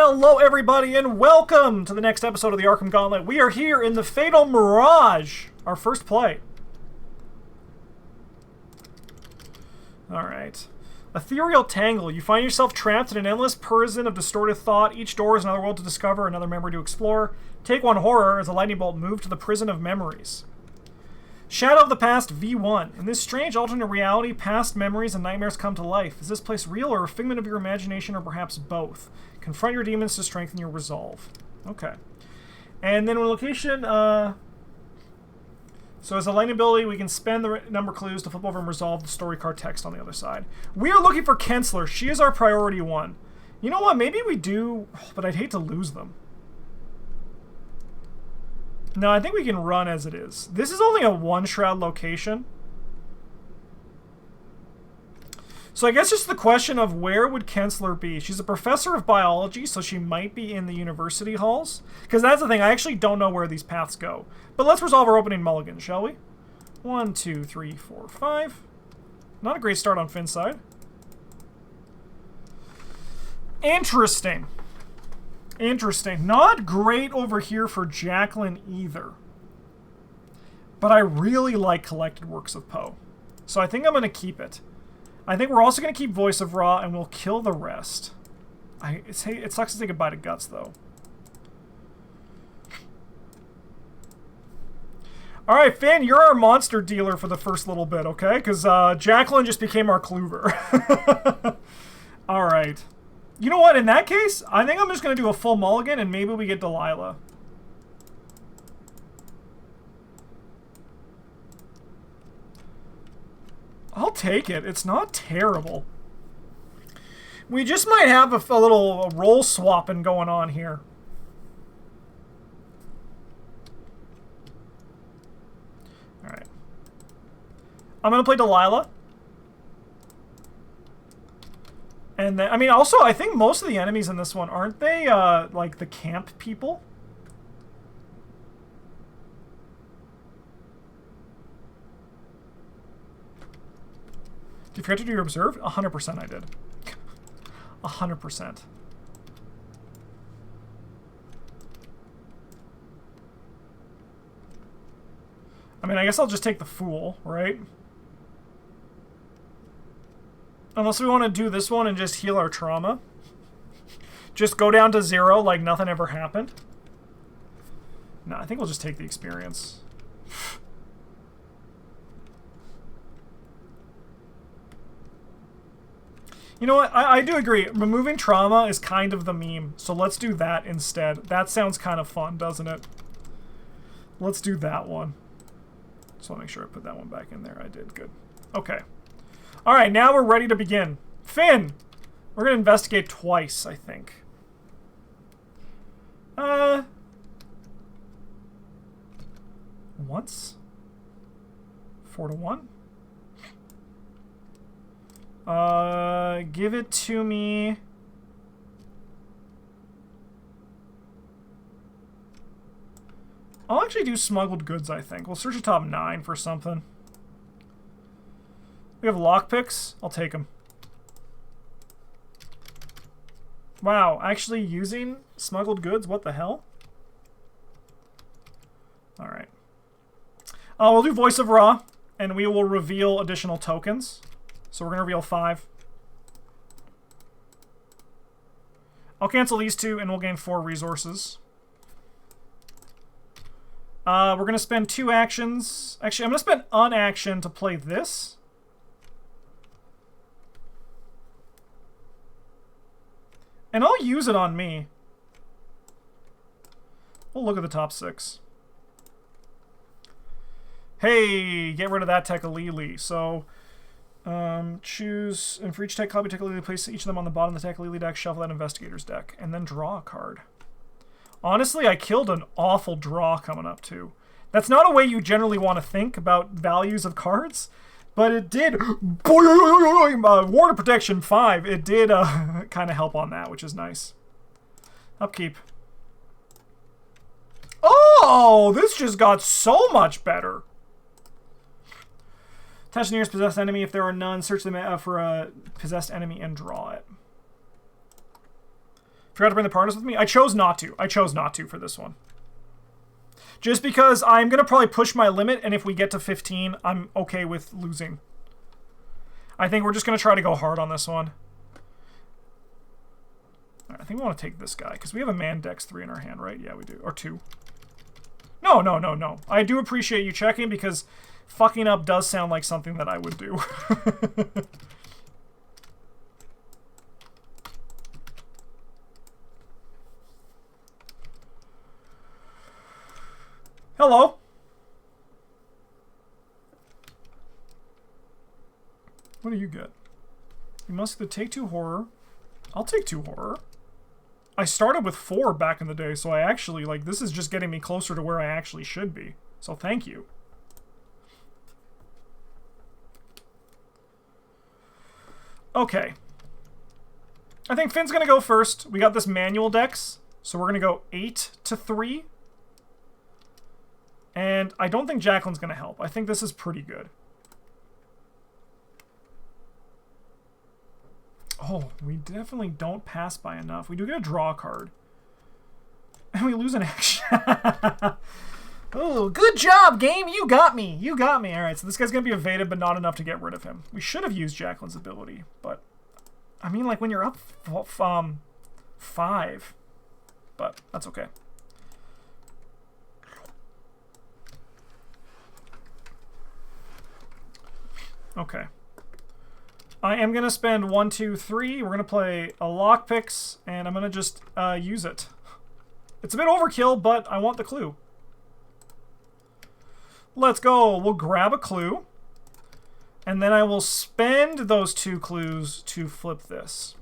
Hello everybody and welcome to the next episode of the Arkham Gauntlet. We are here in the Fatal Mirage, our first play. Alright. Ethereal Tangle. You find yourself trapped in an endless prison of distorted thought. Each door is another world to discover, another memory to explore. Take one horror as a lightning bolt moved to the prison of memories. Shadow of the Past V1. In this strange alternate reality, past memories and nightmares come to life. Is this place real or a figment of your imagination, or perhaps both? Confront your demons to strengthen your resolve. Okay. And then location, so as a lightning ability, we can spend the number clues to flip over and resolve the story card text on the other side. We are looking for Kensler. She is our priority one. You know what? Maybe we do, but I'd hate to lose them. No, I think we can run as it is. This is only a one-shroud location. So I guess just the question of where would Kensler be? She's a professor of biology, so she might be in the university halls. Because that's the thing, I actually don't know where these paths go. But let's resolve our opening mulligan, shall we? 1, 2, 3, 4, 5. Not a great start on Finn's side. Interesting. Interesting. Not great over here for Jacqueline either. But I really like Collected Works of Poe. So I think I'm going to keep it. I think we're also going to keep Voice of Ra, and we'll kill the rest. It sucks to say goodbye to Guts, though. Alright, Finn, you're our monster dealer for the first little bit, okay? Because Jacqueline just became our Kluver. Alright. You know what? In that case, I think I'm just going to do a full mulligan, and maybe we get Delilah. I'll take it. It's not terrible. We just might have a little role swapping going on here. Alright. I'm going to play Delilah. And then, I mean, also, I think most of the enemies in this one, aren't they, like, the camp people? Did you forget to do your observe? 100% I did. 100%. I mean, I guess I'll just take the Fool, right? Unless we want to do this one and just heal our trauma. Just go down to 0 like nothing ever happened. No, I think we'll just take the experience. You know what? I do agree. Removing trauma is kind of the meme, so let's do that instead. That sounds kind of fun, doesn't it? Let's do that one. Just want to make sure I put that one back in there. I did. Good. Okay. Alright, now we're ready to begin. Finn! We're going to investigate twice, I think. Once? 4 to 1? Give it to me. I'll actually do smuggled goods, I think. We'll search the top 9 for something. We have lockpicks. I'll take them. Wow, actually using smuggled goods? What the hell? Alright. We'll do Voice of Ra, and we will reveal additional tokens. So we're going to reveal 5. I'll cancel these 2, and we'll gain 4 resources. We're going to spend 2 actions. Actually, I'm going to spend an action to play this. And I'll use it on me. We'll look at the top 6. Hey, get rid of that Tekalili. So, choose, and for each Tekalili, place each of them on the bottom of the Tekalili deck, shuffle that Investigator's deck, and then draw a card. Honestly, I killed an awful draw coming up, too. That's not a way you generally want to think about values of cards, but it did. Ward of Protection 5. It did kind of help on that, which is nice. Upkeep. Oh, this just got so much better. Attach the nearest possessed enemy. If there are none, search them for a possessed enemy and draw it. Forgot to bring the partners with me? I chose not to. I chose not to for this one. Just because I'm going to probably push my limit, and if we get to 15, I'm okay with losing. I think we're just going to try to go hard on this one. Right, I think we want to take this guy, because we have a man dex 3 in our hand, right? Yeah, we do. Or 2. No, no, no, no. I do appreciate you checking, because fucking up does sound like something that I would do. Hello. What do you get? You must either take 2 horror. I'll take 2 horror. I started with 4 back in the day, so I actually, like, this is just getting me closer to where I actually should be. So thank you. Okay. I think Finn's gonna go first. We got this manual dex, so we're gonna go 8 to 3. And I don't think Jacqueline's going to help. I think this is pretty good. Oh, we definitely don't pass by enough. We do get a draw card. And we lose an action. Oh, good job, game. You got me. You got me. All right, so this guy's going to be evaded, but not enough to get rid of him. We should have used Jacqueline's ability, but... I mean, like, when you're up 5. But that's okay. Okay. I am going to spend 1, 2, 3. We're going to play a lockpicks, and I'm going to just use it. It's a bit overkill, but I want the clue. Let's go. We'll grab a clue, and then I will spend those 2 clues to flip this.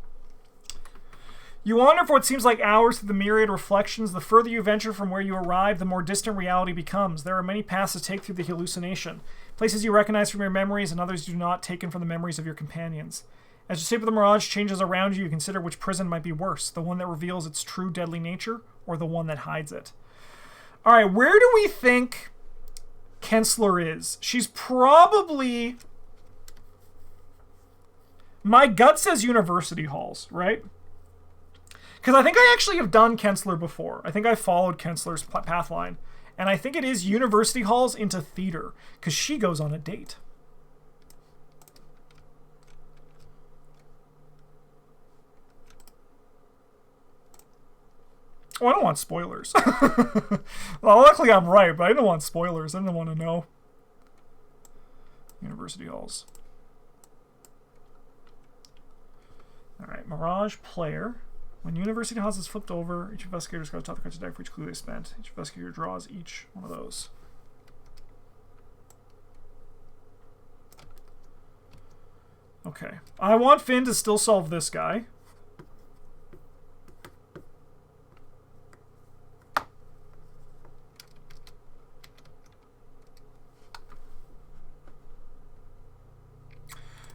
You wander for what seems like hours through the myriad reflections. The further you venture from where you arrive, the more distant reality becomes. There are many paths to take through the hallucination. Places you recognize from your memories and others you do not, taken from the memories of your companions. As the shape of the mirage changes around you, you consider which prison might be worse, the one that reveals its true deadly nature, or the one that hides it. Alright, where do we think Kensler is? She's probably... My gut says university halls, right? Because I think I actually have done Kensler before. I think I followed Kensler's path line. And I think it is university halls into theater. Because she goes on a date. Oh, I don't want spoilers. Well, luckily I'm right, but I don't want spoilers. I don't want to know. University halls. Alright, Mirage player. When University House is flipped over, each investigator scores top the cards deck for each clue they spent. Each investigator draws each one of those. Okay. I want Finn to still solve this guy.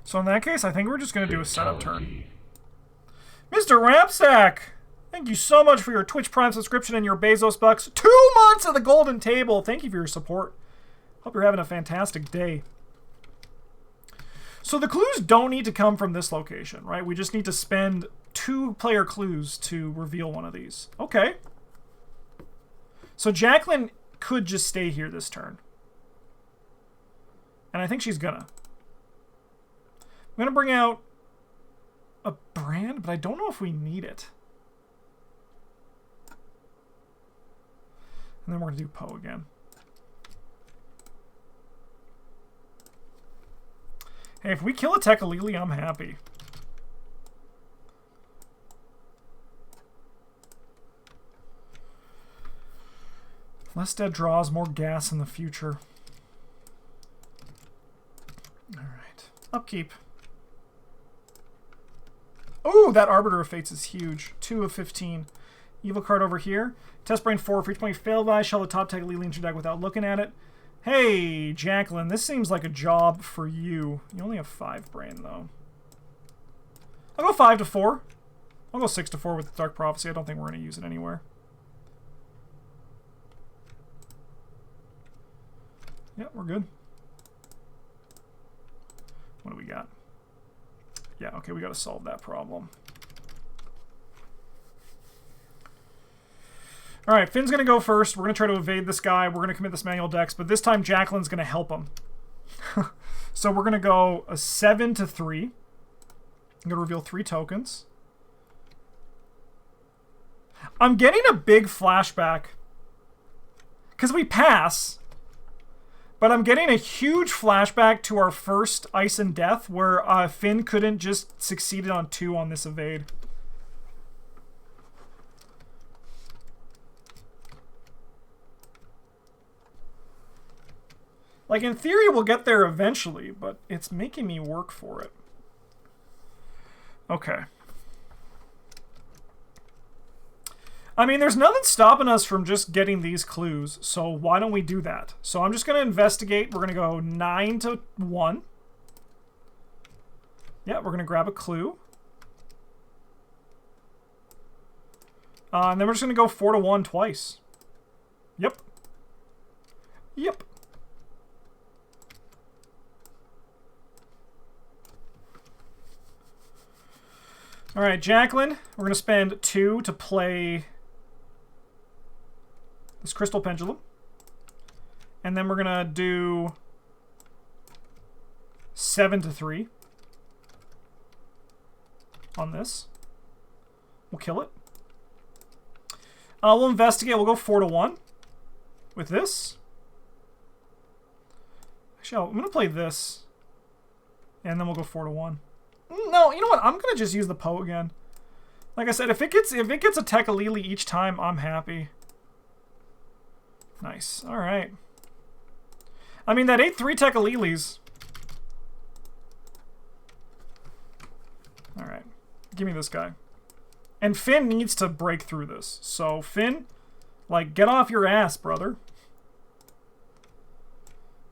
So in that case, I think we're just going to do a setup turn. Mr. Rampsack! Thank you so much for your Twitch Prime subscription and your Bezos bucks. 2 months of the golden table! Thank you for your support. Hope you're having a fantastic day. So the clues don't need to come from this location, right? We just need to spend 2 player clues to reveal one of these. Okay. So Jacqueline could just stay here this turn. And I think she's gonna. I'm gonna bring out a brand, but I don't know if we need it. And then we're gonna do Poe again. Hey, if we kill a Tekalili, I'm happy. Less dead draws, more gas in the future. Alright. Upkeep. Oh, that Arbiter of Fates is huge. 2 of 15. Evil card over here. Test brain 4. For each point you fail by, shell the top tag Lily into your deck without looking at it. Hey, Jacqueline, this seems like a job for you. You only have 5 brain, though. I'll go 5 to 4. I'll go 6 to 4 with Dark Prophecy. I don't think we're going to use it anywhere. Yeah, we're good. What do we got? Yeah, okay, we got to solve that problem. Alright, Finn's going to go first. We're going to try to evade this guy. We're going to commit this manual dex, but this time Jacqueline's going to help him. So we're going to go a 7 to 3. I'm going to reveal 3 tokens. I'm getting a big flashback. Because we pass. But I'm getting a huge flashback to our first Ice and Death, where Finn couldn't just succeeded on 2 on this evade. Like, in theory, we'll get there eventually, but it's making me work for it. Okay. I mean, there's nothing stopping us from just getting these clues, so why don't we do that? So I'm just going to investigate. We're going to go 9 to 1. Yeah, we're going to grab a clue. And then we're just going to go 4 to 1 twice. Yep. Yep. Alright, Jacqueline, we're going to spend 2 to play this Crystal Pendulum. And then we're going to do 7 to 3 on this. We'll kill it. We'll investigate. We'll go 4 to 1 with this. Actually, I'm going to play this. And then we'll go 4 to 1. No, you know what? I'm gonna just use the Poe again. Like I said, if it gets a Tekalili each time, I'm happy. Nice. All right. I mean, that 8-3 Tekalilis. All right. Give me this guy. And Finn needs to break through this. So Finn, like, get off your ass, brother.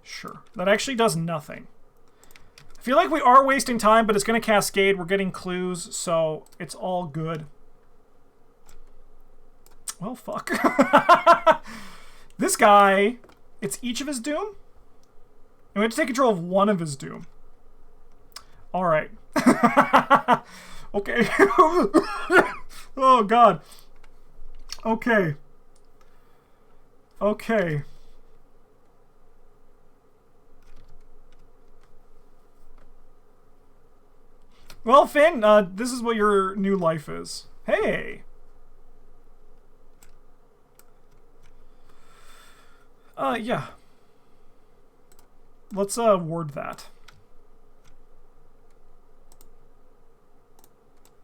Sure. That actually does nothing. I feel like we are wasting time, but it's going to cascade. We're getting clues, so it's all good. Well, fuck. This guy, it's each of his doom? And we have to take control of one of his doom. Alright. Okay. Oh, God. Okay. Okay. Well, Finn, this is what your new life is. Hey! Yeah. Let's, ward that.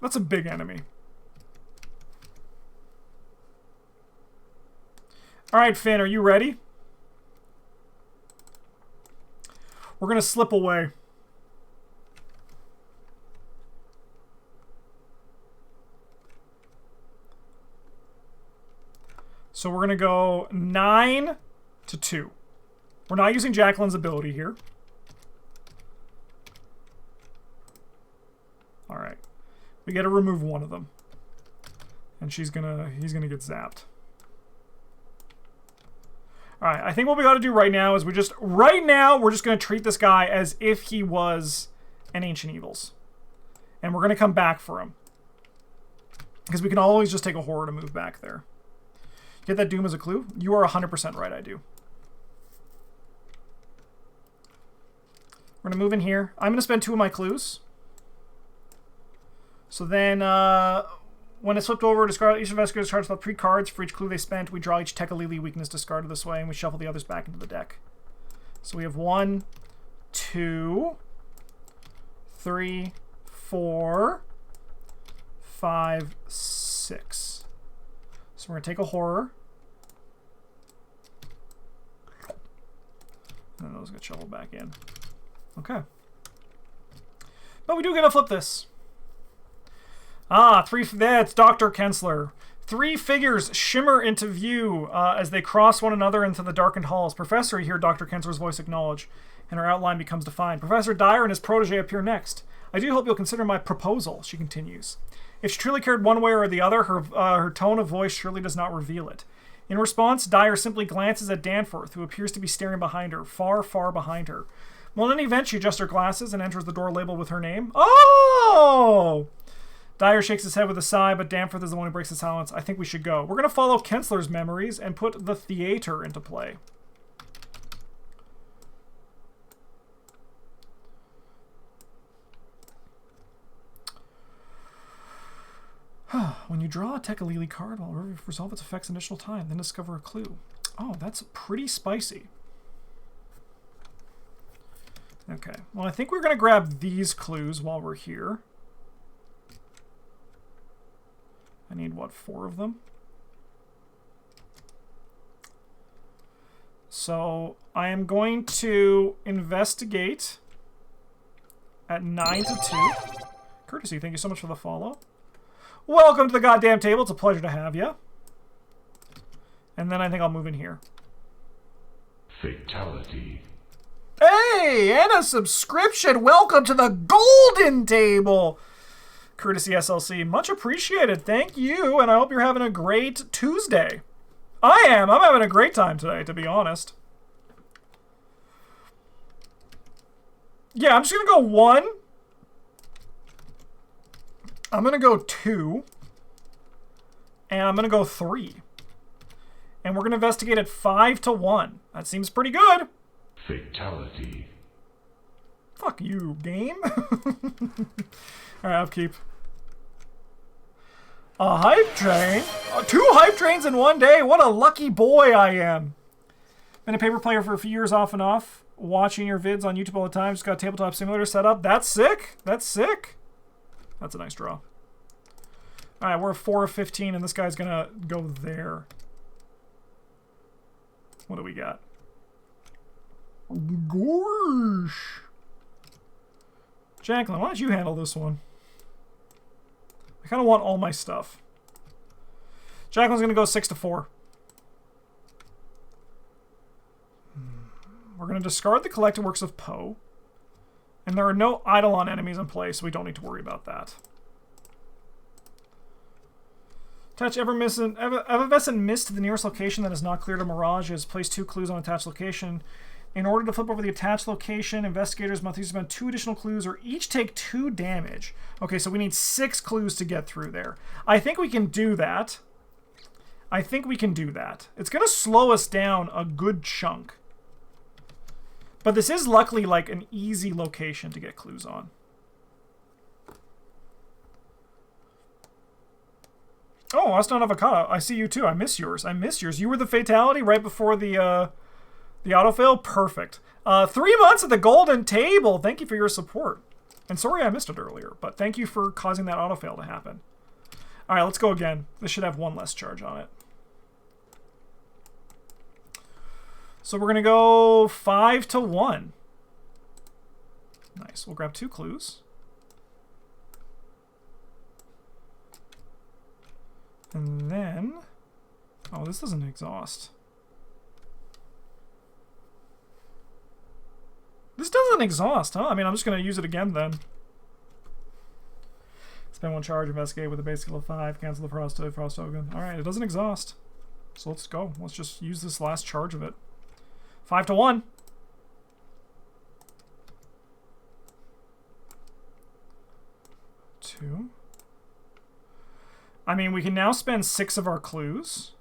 That's a big enemy. Alright, Finn, are you ready? We're gonna slip away. So we're going to go 9 to 2. We're not using Jacqueline's ability here. Alright. We got to remove one of them. And he's going to get zapped. Alright, I think what we got to do right now is we're just going to treat this guy as if he was an Ancient Evils. And we're going to come back for him. Because we can always just take a horror to move back there. Get that doom as a clue? You are 100% right, I do. We're going to move in here. I'm going to spend 2 of my clues. So then, when it's flipped over, discard each investigator discards about 3 cards. For each clue they spent, we draw each Tekalili weakness discarded this way, and we shuffle the others back into the deck. So we have 1, 2, 3, 4, 5, 6. So we're going to take a horror. And then those get shoveled back in. Okay. But we do get to flip this. That's Dr. Kensler. 3 figures shimmer into view as they cross one another into the darkened halls. Professor, you hear Dr. Kensler's voice acknowledge, and her outline becomes defined. Professor Dyer and his protege appear next. I do hope you'll consider my proposal, she continues. If she truly cared one way or the other, her tone of voice surely does not reveal it. In response, Dyer simply glances at Danforth, who appears to be staring behind her, far, far behind her. Well, in any event, she adjusts her glasses and enters the door labeled with her name. Oh! Dyer shakes his head with a sigh, but Danforth is the one who breaks the silence. I think we should go. We're going to follow Kensler's memories and put the theater into play. When you draw a Tekalili card, while resolve its effects in additional time, then discover a clue. Oh, that's pretty spicy. Okay, well, I think we're going to grab these clues while we're here. I need, what, 4 of them? So I am going to investigate at 9 to 2. Courtesy, thank you so much for the follow. Welcome to the goddamn table. It's a pleasure to have you. And then I think I'll move in here. Fatality. Hey, and a subscription. Welcome to the golden table. Courtesy SLC. Much appreciated. Thank you. And I hope you're having a great Tuesday. I am. I'm having a great time today, to be honest. Yeah, I'm just going to go 1. I'm going to go 2. And I'm going to go 3. And we're going to investigate at 5 to 1. That seems pretty good. Fatality. Fuck you, game. Alright, upkeep. A hype train? 2 hype trains in one day? What a lucky boy I am. Been a paper player for a few years off and off. Watching your vids on YouTube all the time. Just got a tabletop simulator set up. That's sick. That's sick. That's a nice draw. Alright, we're 4 of 15 and this guy's gonna go there. What do we got? Gosh. Jacqueline, why don't you handle this one? I kind of want all my stuff. Jacqueline's going to go 6 to 4. We're going to discard the collected works of Poe. And there are no Eidolon enemies in play, so we don't need to worry about that. Attach Evanescent Mist to the nearest location that is not cleared of mirages. Place 2 clues on attached location. In order to flip over the attached location, investigators must spend 2 additional clues or each take 2 damage. Okay, so we need 6 clues to get through there. I think we can do that. It's going to slow us down a good chunk. But this is luckily like an easy location to get clues on. Oh, Aston Avocado. I see you too. I miss yours. You were the fatality right before the autofill? Perfect. 3 months at the golden table. Thank you for your support. And sorry I missed it earlier, but thank you for causing that autofail to happen. Alright, let's go again. This should have 1 less charge on it. So we're going to go 5 to 1. Nice. We'll grab 2 clues. And then... Oh, this doesn't exhaust. This doesn't exhaust, huh? I mean, I'm just going to use it again then. Spend 1 charge, investigate with a basic level 5, cancel the frost token. Alright, it doesn't exhaust. So let's go. Let's just use this last charge of it. 5 to 1. Two. I mean, we can now spend 6 of our clues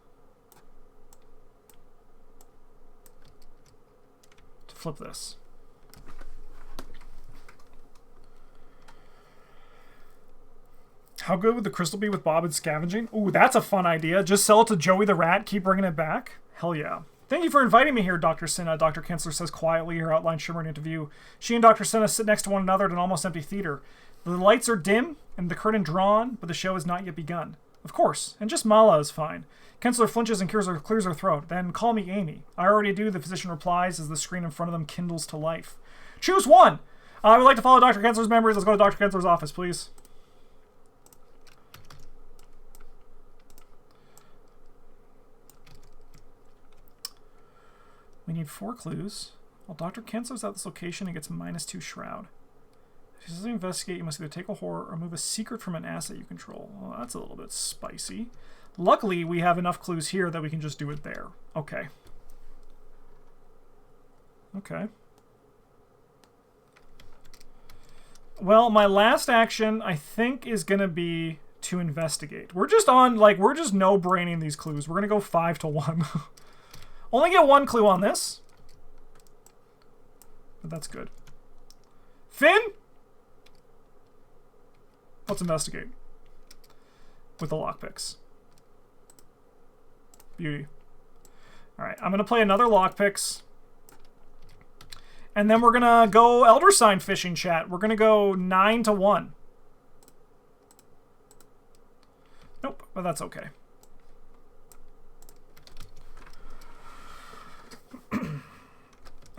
to flip this. How good would the crystal be with Bob and scavenging? Ooh, that's a fun idea. Just sell it to Joey the Rat, keep bringing it back. Hell yeah. Thank you for inviting me here, Dr. Sinha. Dr. Kensler says quietly, her outline shimmering into view. She and Dr. Sinha sit next to one another at an almost empty theater. The lights are dim and the curtain drawn, but the show has not yet begun. Of course, and just Mala is fine. Kensler flinches and clears her throat. Then, call me Amy. I already do, the physician replies as the screen in front of them kindles to life. Choose one! I would like to follow Dr. Kensler's memories. Let's go to Dr. Kensler's office, please. We need 4 clues. While Dr. Kensler's at this location and gets -2 shroud. If you doesn't investigate, you must either take a horror or move a secret from an asset you control. Well, that's a little bit spicy. Luckily, we have enough clues here that we can just do it there. Okay. Okay. Well, my last action, I think, is going to be to investigate. We're just on, like, we're just no-braining these clues. We're going to go 5 to 1. Only get 1 clue on this. But that's good. Finn? Let's investigate. With the lockpicks. Beauty. Alright, I'm going to play another lockpicks. And then we're going to go Elder Sign fishing, chat. We're going to go 9 to 1. Nope, but that's okay.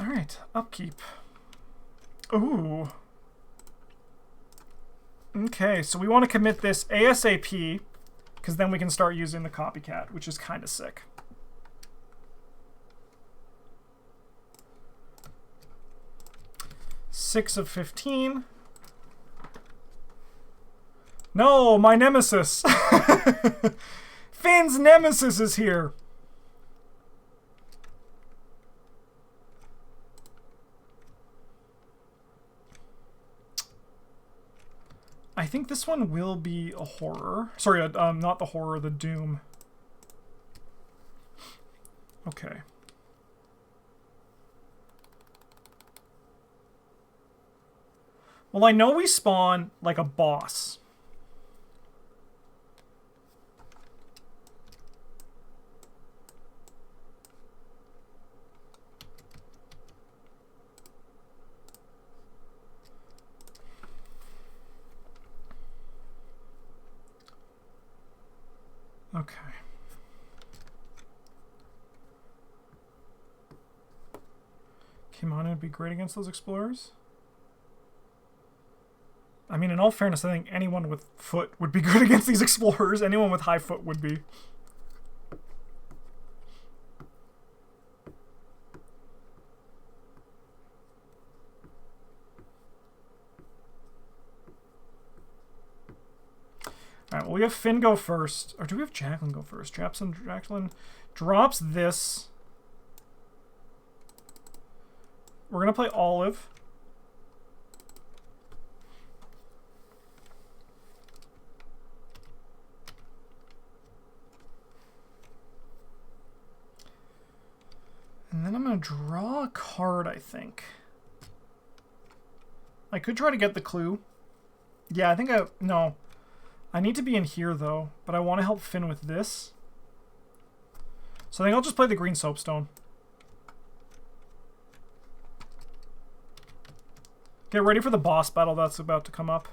Alright, upkeep. Ooh. Okay, so we want to commit this ASAP, because then we can start using the copycat, which is kind of sick. Six of 15. No, my nemesis. Finn's nemesis is here. I think this one will be a horror. Sorry, not the horror, the doom. Okay. Well, I know we spawn like a boss. Okay. Come on, it'd be great against those explorers. I mean, in all fairness, I think anyone with foot would be good against these explorers. Anyone with high foot would be. Alright, well, we have Finn go first. Or do we have Jacqueline go first? Jacqueline drops this. We're going to play Olive. And then I'm going to draw a card, I think. I could try to get the clue. Yeah, I think no. I need to be in here, though, but I want to help Finn with this. So I think I'll just play the green soapstone. Get ready for the boss battle that's about to come up.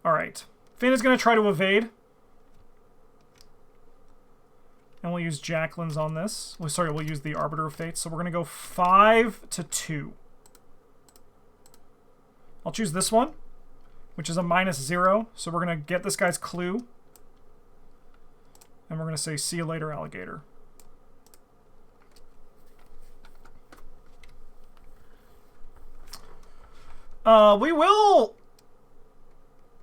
Alright. Finn is going to try to evade. And we'll use Jacqueline's on this. Well, sorry, we'll use the Arbiter of Fate. So we're going to go 5 to 2. I'll choose this one, which is a -0. So we're going to get this guy's clue. And we're going to say, see you later, alligator. We will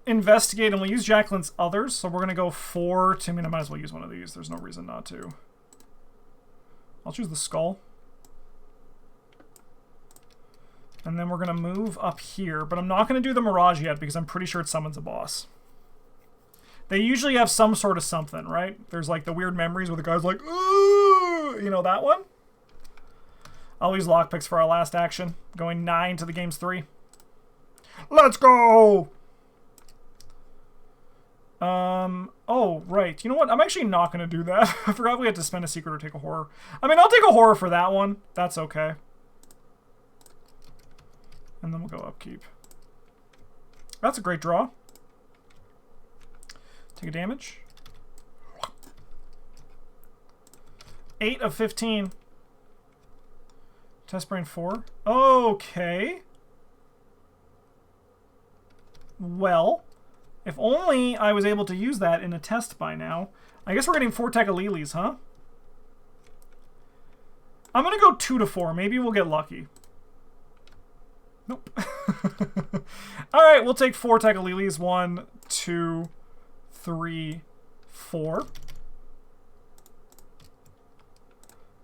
investigate, and we'll use Jacqueline's others. So we're going to go 4 to... I mean, I might as well use one of these. There's no reason not to. I'll choose the skull. And then we're going to move up here. But I'm not going to do the Mirage yet because I'm pretty sure it summons a boss. They usually have some sort of something, right? There's like the weird memories where the guy's like, ooh, you know, that one? I'll use lockpicks for our last action. Going 9 to the game's 3. Let's go! Oh, right. You know what? I'm actually not going to do that. I forgot we had to spend a secret or take a horror. I mean, I'll take a horror for that one. That's okay. And then we'll go upkeep. That's a great draw. Take a damage. 8 of 15. Test brain 4. Okay. Well, if only I was able to use that in a test by now. I guess we're getting 4 Tekalilis, huh? I'm going to go 2 to 4. Maybe we'll get lucky. Nope. Alright, we'll take 4 Tekalilis. 1, 2, 3, 4.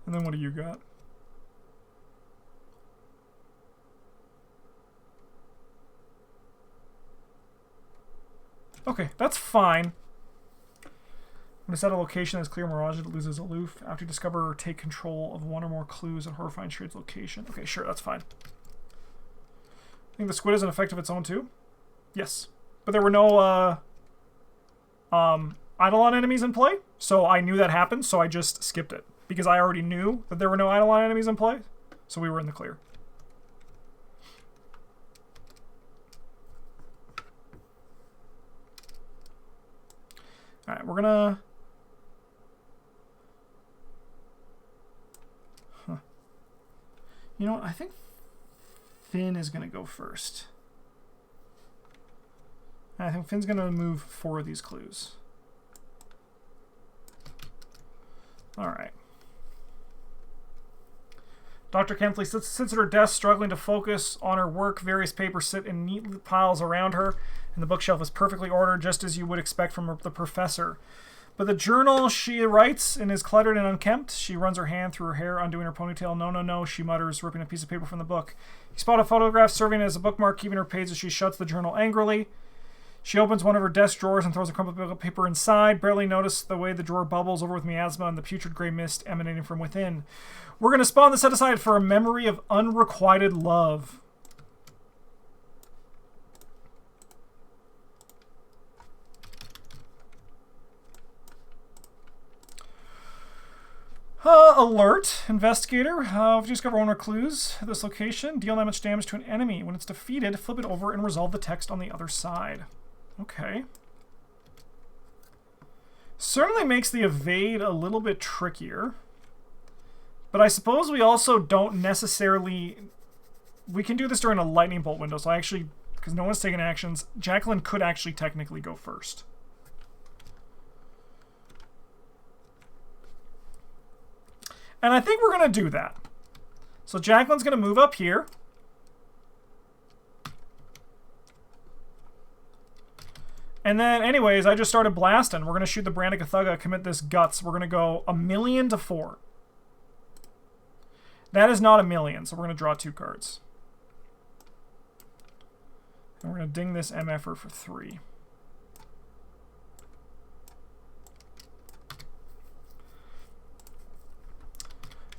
And then what do you got? Okay, that's fine. When it's at a location that's clear mirage, it loses aloof. After you discover or take control of one or more clues at horrifying shade's location. Okay, sure, that's fine. I think the squid is an effect of its own too. Yes. But there were no Eidolon enemies in play, so I knew that happened, so I just skipped it. Because I already knew that there were no Eidolon enemies in play, so we were in the clear. Alright, we're gonna... You know what, I think Finn is gonna go first. I think Finn's gonna move 4 of these clues. Alright. Dr. Kempley sits at her desk, struggling to focus on her work. Various papers sit in neat piles around her, and the bookshelf is perfectly ordered, just as you would expect from the professor. But the journal she writes in is cluttered and unkempt. She runs her hand through her hair, undoing her ponytail. No, no, no, she mutters, ripping a piece of paper from the book. You spot a photograph serving as a bookmark, keeping her page as she shuts the journal angrily. She opens one of her desk drawers and throws a crumpled bit of paper inside. Barely notice the way the drawer bubbles over with miasma and the putrid gray mist emanating from within. We're going to spawn the set aside for a memory of unrequited love. Alert. Investigator. If you discover one or clues at this location, deal that much damage to an enemy. When it's defeated, flip it over and resolve the text on the other side. Okay. Certainly makes the evade a little bit trickier. But I suppose we also don't necessarily... We can do this during a lightning bolt window, so I actually... Because no one's taking actions, Jacqueline could actually technically go first. And I think we're going to do that. So Jacqueline's going to move up here. And then, anyways, I just started blasting. We're going to shoot the Brandica Thugga, commit this guts. We're going to go 1,000,000 to 4. That is not 1,000,000, so we're going to draw 2 cards. And we're going to ding this MFer for 3.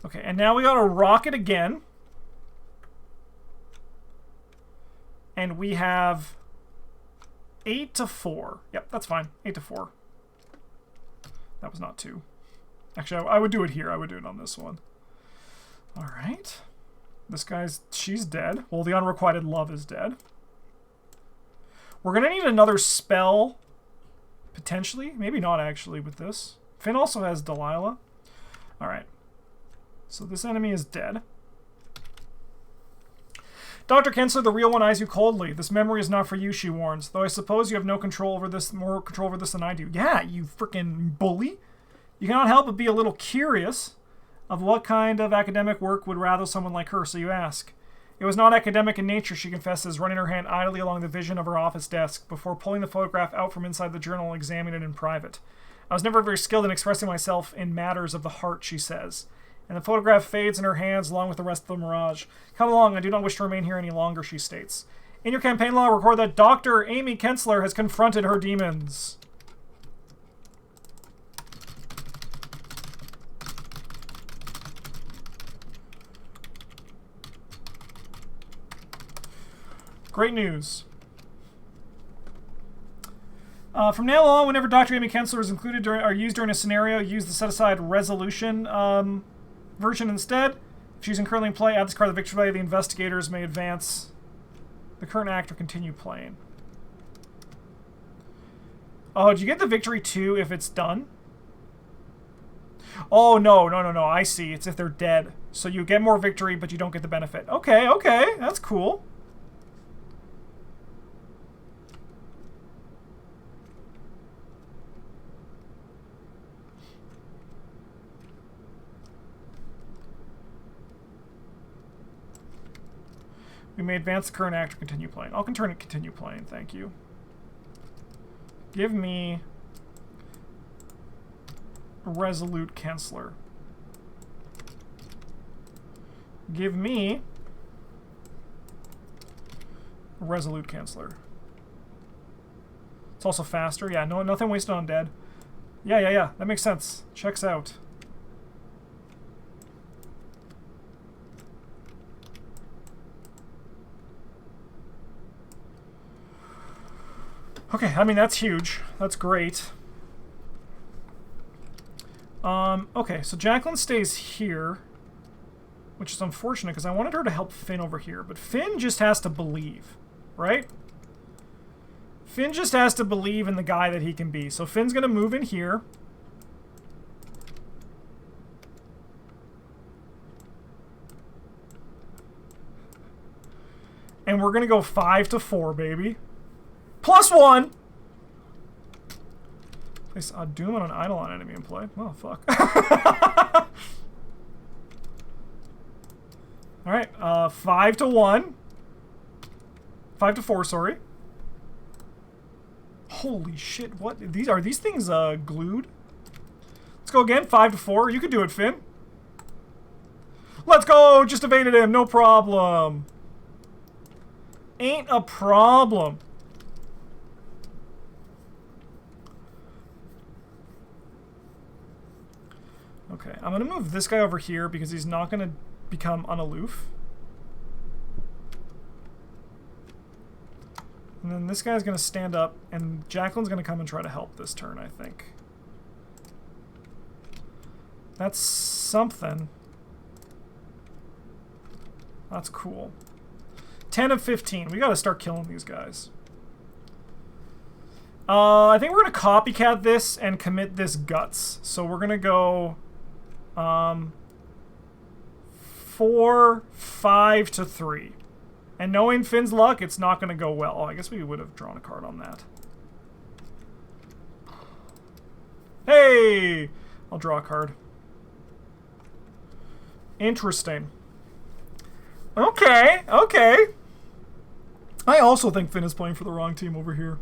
Okay, and now we got to rock it again. And we have 8 to 4. Yep, that's fine. 8 to 4. That was not 2. Actually, I would do it here. I would do it on this one. All right. This guy's... She's dead. Well, the unrequited love is dead. We're going to need another spell. Potentially. Maybe not, actually, with this. Finn also has Delilah. All right. So this enemy is dead. Dr. Kensler, the real one, eyes you coldly. This memory is not for you, she warns. Though I suppose you have no control over this, more control over this than I do. Yeah, you freaking bully. You cannot help but be a little curious of what kind of academic work would rattle someone like her, so you ask. It was not academic in nature, she confesses, running her hand idly along the vision of her office desk before pulling the photograph out from inside the journal and examining it in private. I was never very skilled in expressing myself in matters of the heart, she says. And the photograph fades in her hands along with the rest of the mirage. Come along, I do not wish to remain here any longer, she states. In your campaign log, record that Dr. Amy Kensler has confronted her demons. Great news. From now on, whenever Dr. Amy Kensler is included or used during a scenario, use the set-aside resolution version instead. If she's currently in play, add this card to the victory play. The investigators may advance the current act or continue playing. Oh, do you get the victory too if it's done? Oh, no. I see. It's if they're dead. So you get more victory, but you don't get the benefit. Okay. That's cool. We may advance the current act or continue playing. I'll continue playing, thank you. Give me a Resolute Kensler. Give me a Resolute Kensler. It's also faster. Yeah, no, nothing wasted on dead. Yeah. That makes sense. Checks out. Okay, I mean, that's huge. That's great. Okay, so Jacqueline stays here, which is unfortunate because I wanted her to help Finn over here. But Finn just has to believe, right? Finn just has to believe in the guy that he can be. So Finn's going to move in here. And we're going to go 5 to 4, baby. +1! Place a Doom on an Eidolon enemy in play. Oh, fuck. Alright, 5 to 1. 5 to 4, sorry. Holy shit, what? Are these things glued? Let's go again, 5 to 4. You can do it, Finn. Let's go! Just evaded him, no problem. Ain't a problem. Okay, I'm gonna move this guy over here because he's not gonna become unaloof. And then this guy's gonna stand up, and Jacqueline's gonna come and try to help this turn, I think. That's something. That's cool. 10 of 15. We gotta start killing these guys. I think we're gonna copycat this and commit this guts. So we're gonna go 4, 5 to 3. And knowing Finn's luck, it's not going to go well. Oh, I guess we would have drawn a card on that. Hey! I'll draw a card. Interesting. Okay. I also think Finn is playing for the wrong team over here.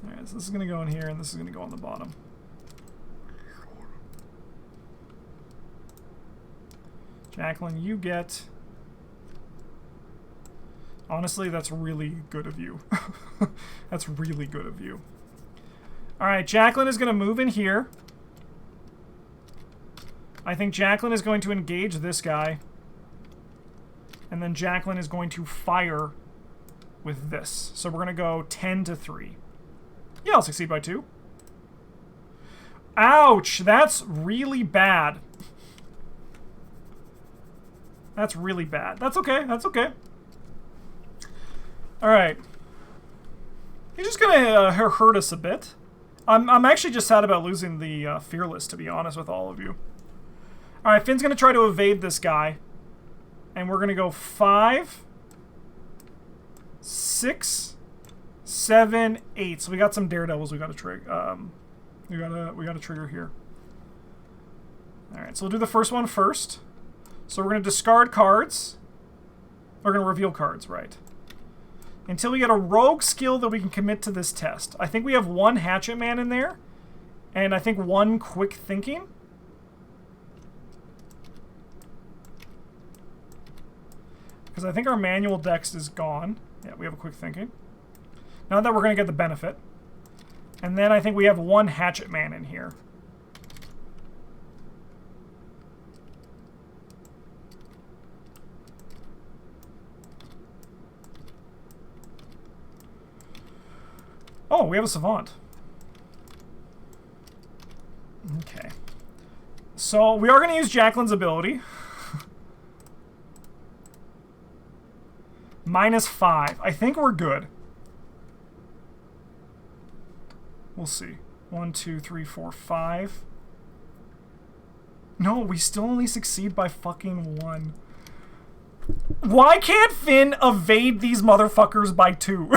Alright, so this is going to go in here, and this is going to go on the bottom. Jacqueline, you get... Honestly, that's really good of you. That's really good of you. Alright, Jacqueline is going to move in here. I think Jacqueline is going to engage this guy. And then Jacqueline is going to fire with this. So we're going to go 10 to 3. Yeah, I'll succeed by 2. Ouch! That's really bad. That's really bad. That's okay. That's okay. Alright. He's just gonna hurt us a bit. I'm actually just sad about losing the Fearless, to be honest with all of you. Alright, Finn's gonna try to evade this guy. And we're gonna go 5, 6, 7, 8. So we got some daredevils we gotta trigger. We gotta trigger here. Alright, so we'll do the first one first. So we're gonna discard cards. We're gonna reveal cards, right. Until we get a rogue skill that we can commit to this test. I think we have 1 Hatchet Man in there. And I think 1 Quick Thinking. Because I think our manual dex is gone. Yeah, we have a Quick Thinking. Now that we're going to get the benefit. And then I think we have 1 Hatchet Man in here. Oh, we have a Savant. Okay. So, we are going to use Jacqueline's ability. -5. I think we're good. We'll see. 1, 2, 3, 4, 5. No, we still only succeed by fucking 1. Why can't Finn evade these motherfuckers by 2?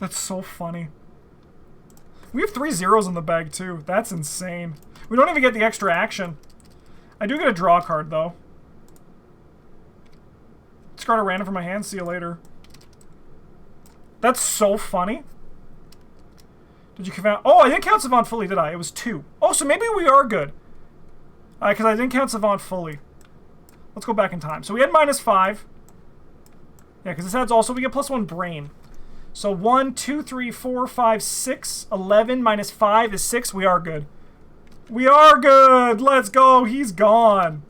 That's so funny. We have 3 zeros in the bag, too. That's insane. We don't even get the extra action. I do get a draw card, though. Discard a random from my hand. See you later. That's so funny. Did you count? Oh, I didn't count Savant fully, did I? It was 2. Oh, so maybe we are good. Because I didn't count Savant fully. Let's go back in time. So we had -5. Yeah, because this adds also, we get +1 brain. So 1, 2, 3, 4, 5, 6, 11 -5 is 6. We are good. We are good! Let's go! He's gone.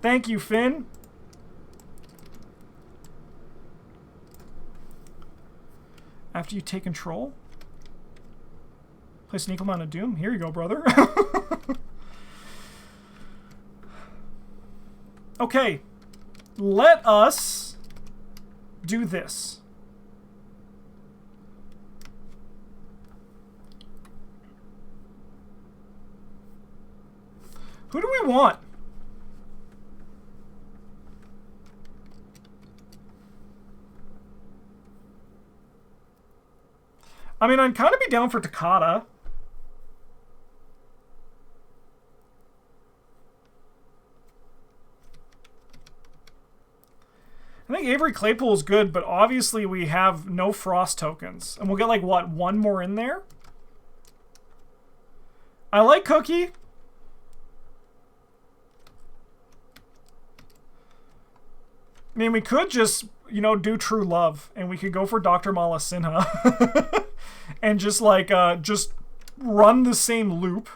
Thank you, Finn. After you take control, place an equal amount of doom. Here you go, brother. Okay. Let us do this. Who do we want? I mean, I'd kind of be down for Takata. I think Avery Claypool is good, but obviously we have no Frost tokens. And we'll get, like, what, one more in there? I like Cookie. I mean, we could just, you know, do True Love. And we could go for Dr. Mala Sinha. And just, like, just run the same loop.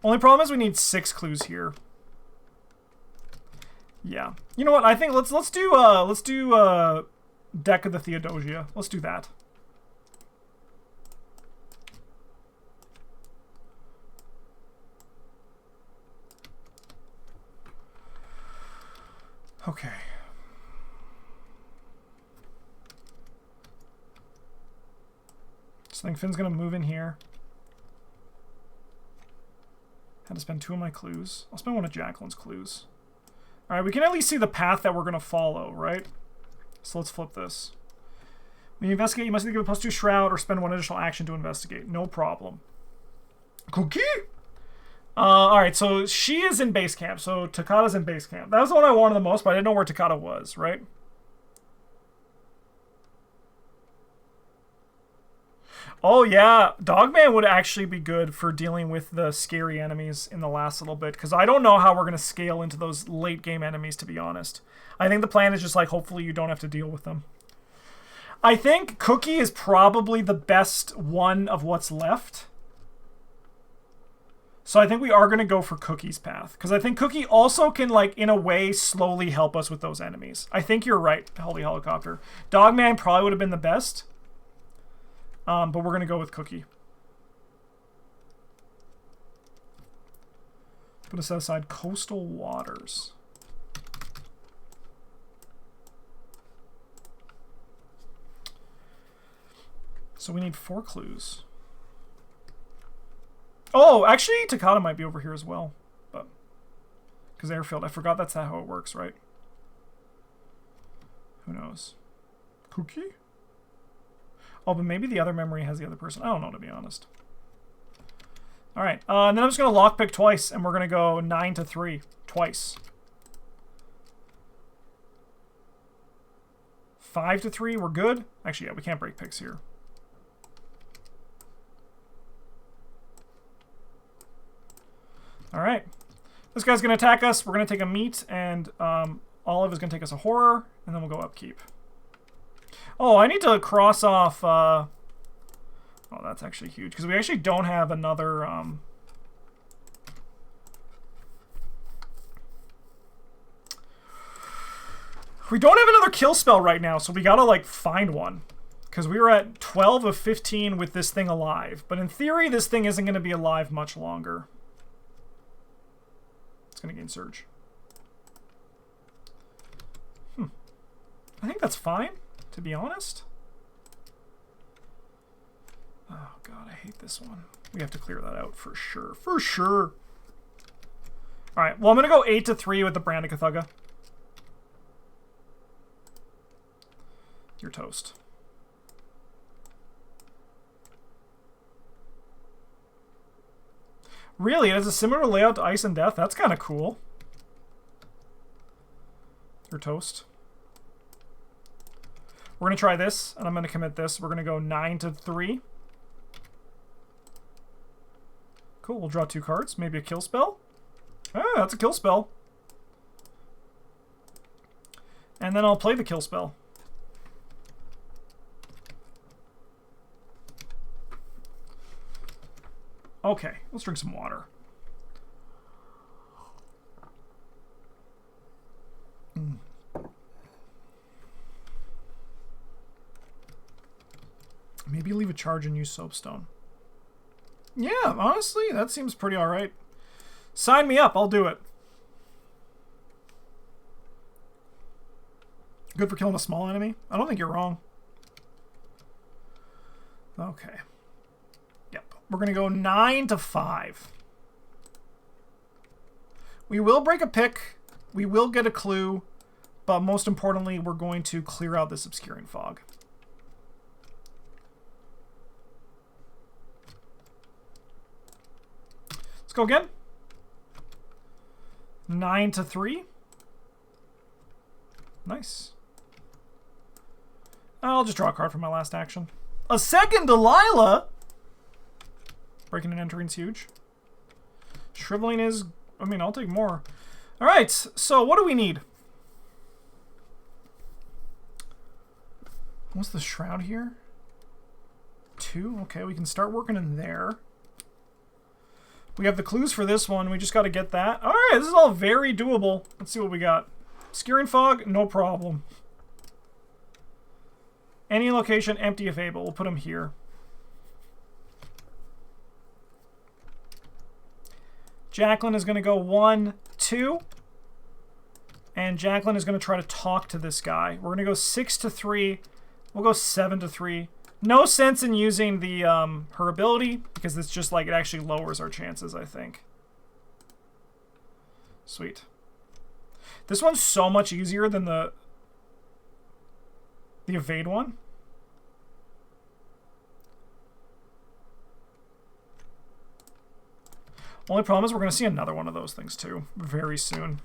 Only problem is we need 6 clues here. Yeah. You know what? I think let's do Deck of the Theodosia. Let's do that. Okay. So I think Finn's gonna move in here. Had to spend 2 of my clues. I'll spend one of Jacqueline's clues. Alright, we can at least see the path that we're going to follow, right? So let's flip this. When you investigate, you must either give a +2 shroud or spend 1 additional action to investigate. No problem. Cookie? Alright, so she is in base camp. So Takata's in base camp. That was the one I wanted the most, but I didn't know where Takata was, right? Oh yeah, Dogman would actually be good for dealing with the scary enemies in the last little bit, because I don't know how we're going to scale into those late game enemies, to be honest. I think the plan is just like, hopefully you don't have to deal with them. I think Cookie is probably the best one of what's left. So I think we are going to go for Cookie's path, because I think Cookie also can, like, in a way, slowly help us with those enemies. I think you're right, Holy Helicopter. Dogman probably would have been the best. But we're going to go with Cookie. Put us aside Coastal Waters. So we need 4 clues. Oh, actually, Takata might be over here as well. But because Airfield, I forgot that's how it works, right? Who knows? Cookie? Oh, but maybe the other memory has the other person. I don't know, to be honest. All right, and then I'm just going to lockpick twice, and we're going to go 9 to 3 twice. 5 to 3, we're good. Actually, yeah, we can't break picks here. All right, this guy's going to attack us. We're going to take a meat, and Olive is going to take us a horror, and then we'll go upkeep. Oh, I need to cross off... oh, that's actually huge, because we actually don't have another... We don't have another kill spell right now, so we gotta, like, find one. Because we were at 12 of 15 with this thing alive. But in theory, this thing isn't going to be alive much longer. It's going to gain Surge. I think that's fine, to be honest. Oh, God, I hate this one. We have to clear that out for sure. For sure. All right, well, I'm going to go 8 to 3 with the Brandicathuga. You're toast. Really? It has a similar layout to Ice and Death? That's kind of cool. You're toast. We're going to try this, and I'm going to commit this. We're going to go 9 to 3. Cool, we'll draw 2 cards. Maybe a kill spell. Ah, that's a kill spell. And then I'll play the kill spell. Okay, let's drink some water. Maybe leave a charge and use soapstone. Yeah, honestly, that seems pretty alright. Sign me up, I'll do it. Good for killing a small enemy? I don't think you're wrong. Okay. Yep. We're going to go 9 to 5. We will break a pick. We will get a clue. But most importantly, we're going to clear out this obscuring fog. Let's go again. 9 to 3. Nice. I'll just draw a card for my last action. A second Delilah! Breaking and entering is huge. Shriveling is... I mean, I'll take more. Alright, so what do we need? What's the shroud here? 2? Okay, we can start working in there. We have the clues for this one. We just got to get that. Alright, this is all very doable. Let's see what we got. Obscuring fog, no problem. Any location, empty if able. We'll put them here. Jacqueline is going to go 1, 2. And Jacqueline is going to try to talk to this guy. We're going to go 6 to 3. We'll go 7 to 3. No sense in using the her ability, because it's just like it actually lowers our chances, I think. Sweet. This one's so much easier than the evade one. Only problem is we're going to see another one of those things too very soon.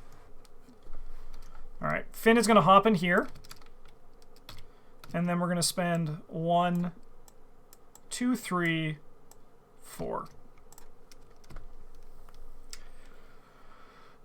All right, Finn is going to hop in here. And then we're going to spend 1, 2, 3, 4.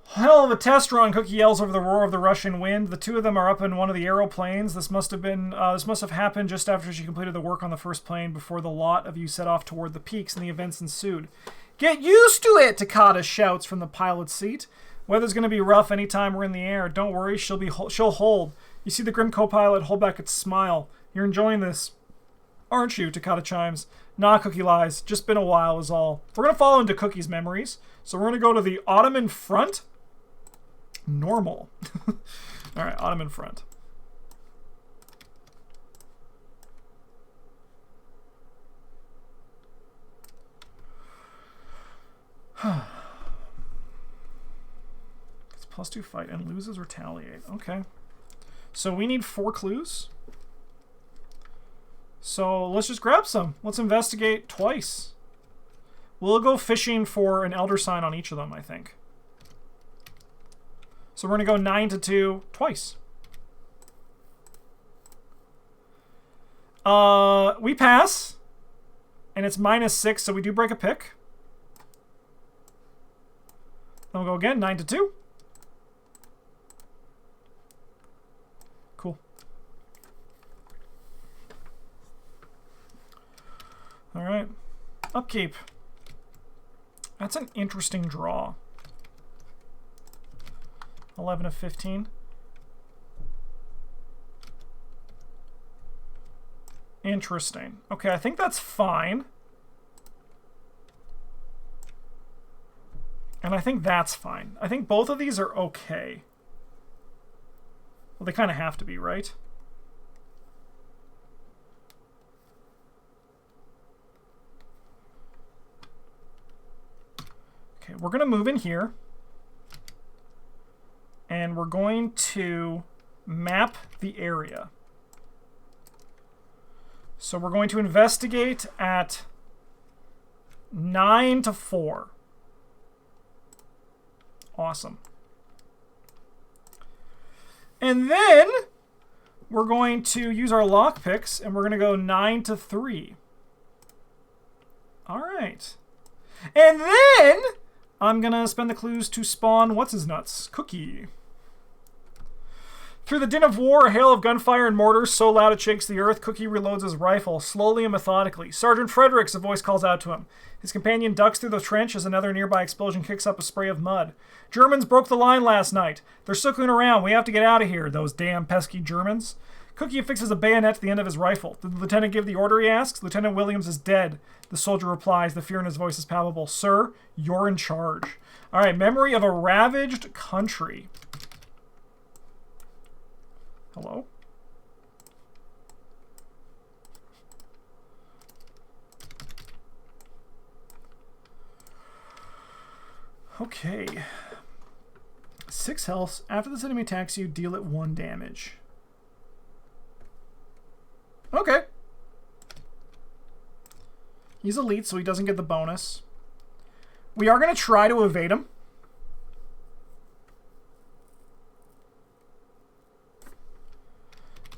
Hell of a test run, Cookie yells over the roar of the rushing wind. The two of them are up in one of the aeroplanes. This must have happened just after she completed the work on the first plane before the lot of you set off toward the peaks and the events ensued. Get used to it, Takata shouts from the pilot's seat. Weather's going to be rough anytime we're in the air. Don't worry, she'll hold. You see the grim co-pilot hold back its smile. You're enjoying this, aren't you? Takata chimes. Nah, Cookie lies. Just been a while is all. We're going to follow into Cookie's memories. So we're going to go to the Ottoman front. Normal. All right, Ottoman front. It's +2 fight and loses retaliate. Okay. So we need 4 clues. So let's just grab some. Let's investigate twice. We'll go fishing for an elder sign on each of them, I think. So we're going to go 9 to 2 twice. We pass. And it's -6, so we do break a pick. Then we'll go again, 9 to 2. Cool. All right. Upkeep. That's an interesting draw. 11 of 15. Interesting. Okay, I think that's fine. And I think that's fine. I think both of these are okay. Well, they kind of have to be, right? Okay, we're going to move in here. And we're going to map the area. So we're going to investigate at 9 to 4. Awesome. And then we're going to use our lock picks, and we're going to go 9 to 3. All right. And then I'm going to spend the clues to spawn what's-his-nuts, Cookie. Through the din of war, a hail of gunfire and mortars so loud it shakes the earth, Cookie reloads his rifle, slowly and methodically. Sergeant Fredericks, a voice calls out to him. His companion ducks through the trench as another nearby explosion kicks up a spray of mud. Germans broke the line last night. They're circling around. We have to get out of here, those damn pesky Germans. Cookie affixes a bayonet to the end of his rifle. Did the lieutenant give the order, he asks? Lieutenant Williams is dead. The soldier replies. The fear in his voice is palpable. Sir, you're in charge. All right, memory of a ravaged country. Hello? Okay. 6 health. After this enemy attacks you, deal it 1 damage. Okay. He's elite, so he doesn't get the bonus. We are going to try to evade him.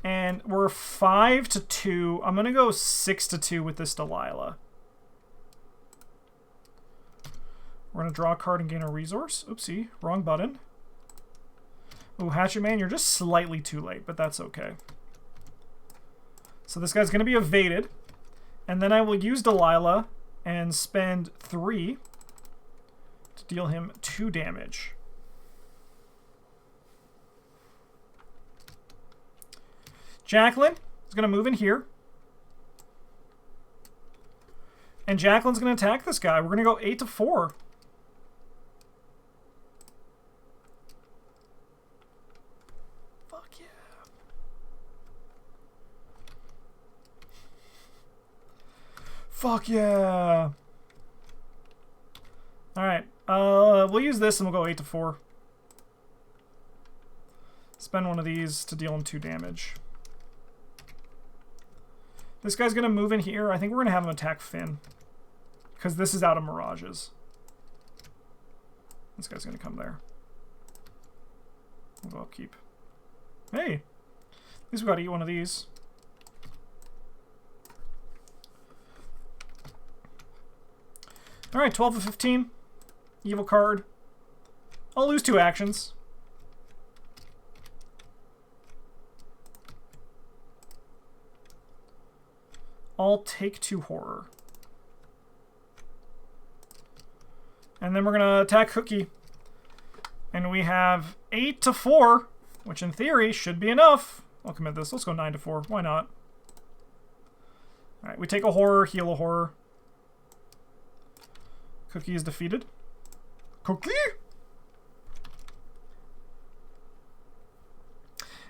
And we're 5 to 2. I'm going to go 6 to 2 with this Delilah. We're going to draw a card and gain a resource. Oopsie, wrong button. Ooh, Hatchet Man, you're just slightly too late, but that's okay. So this guy's going to be evaded. And then I will use Delilah and spend 3 to deal him 2 damage. Jacqueline is going to move in here. And Jacqueline's going to attack this guy. We're going to go 8 to 4. Fuck yeah. Fuck yeah. Alright. We'll use this and we'll go 8 to 4. Spend one of these to deal him 2 damage. This guy's going to move in here. I think we're going to have him attack Finn. Because this is out of mirages. This guy's going to come there. We'll go upkeep. Hey! At least we got to eat one of these. Alright, 12 to 15. Evil card. I'll lose 2 actions. I'll take 2 horror. And then we're going to attack Cookie. And we have 8 to 4, which in theory should be enough. I'll commit this. Let's go 9 to 4. Why not? Alright, we take a horror, heal a horror. Cookie is defeated. Cookie?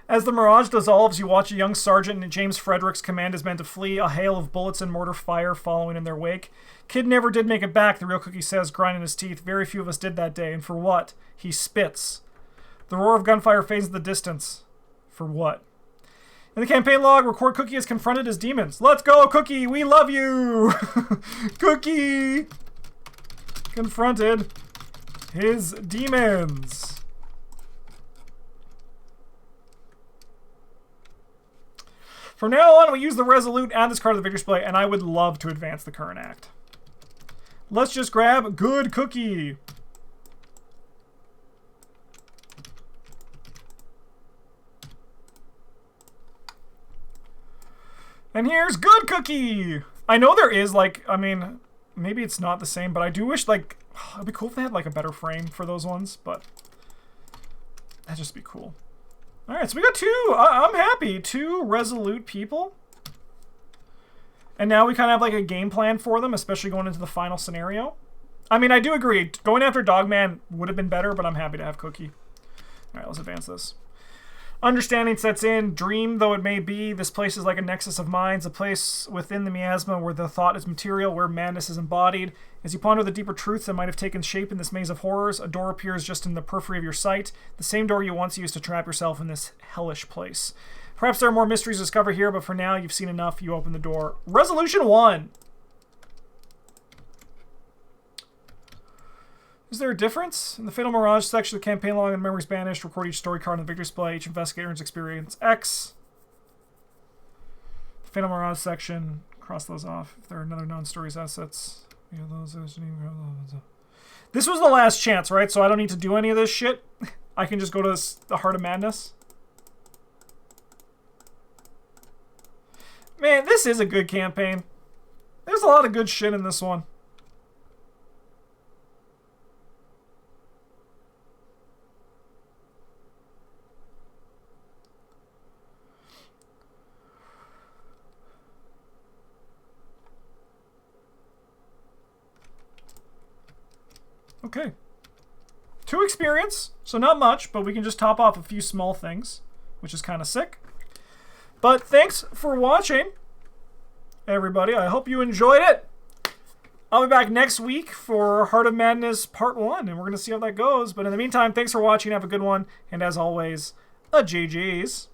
As the mirage dissolves, you watch a young sergeant James Fredericks command his men to flee, a hail of bullets and mortar fire following in their wake. Kid never did make it back, the real Cookie says, grinding his teeth. Very few of us did that day, and for what? He spits. The roar of gunfire fades in the distance. For what? In the campaign log, record Cookie has confronted his demons. Let's go, Cookie! We love you! Cookie! Confronted his demons. From now on, we use the Resolute, add this card to the victory display, and I would love to advance the current act. Let's just grab Good Cookie. And here's Good Cookie! I know there is, like, I mean, maybe it's not the same, but I do wish, like, it'd be cool if they had, like, a better frame for those ones, but that'd just be cool. Alright, so we got 2, I'm happy, 2 Resolute people. And now we kind of have like a game plan for them, especially going into the final scenario. I mean, I do agree, going after Dogman would have been better, but I'm happy to have Cookie. Alright, let's advance this. Understanding sets in. Dream though it may be, this place is like a nexus of minds, a place within the miasma where the thought is material, where madness is embodied. As you ponder the deeper truths that might have taken shape in this maze of horrors, a door appears just in the periphery of your sight, the same door you once used to trap yourself in this hellish place. Perhaps there are more mysteries to discover here, but for now, you've seen enough. You open the door. Resolution 1! Is there a difference? In the Fatal Mirage section of the campaign log and Memories Banished, record each story card on the victory display. Each investigator earns experience X. Fatal Mirage section. Cross those off. If there are another non-stories assets. Yeah, those. This was the last chance, right? So I don't need to do any of this shit. I can just go to the Heart of Madness. Man, this is a good campaign. There's a lot of good shit in this one. Okay. 2 experience, so not much, but we can just top off a few small things, which is kind of sick. But thanks for watching, everybody. I hope you enjoyed it. I'll be back next week for Heart of Madness Part 1, and we're going to see how that goes. But in the meantime, thanks for watching. Have a good one. And as always, a GG's.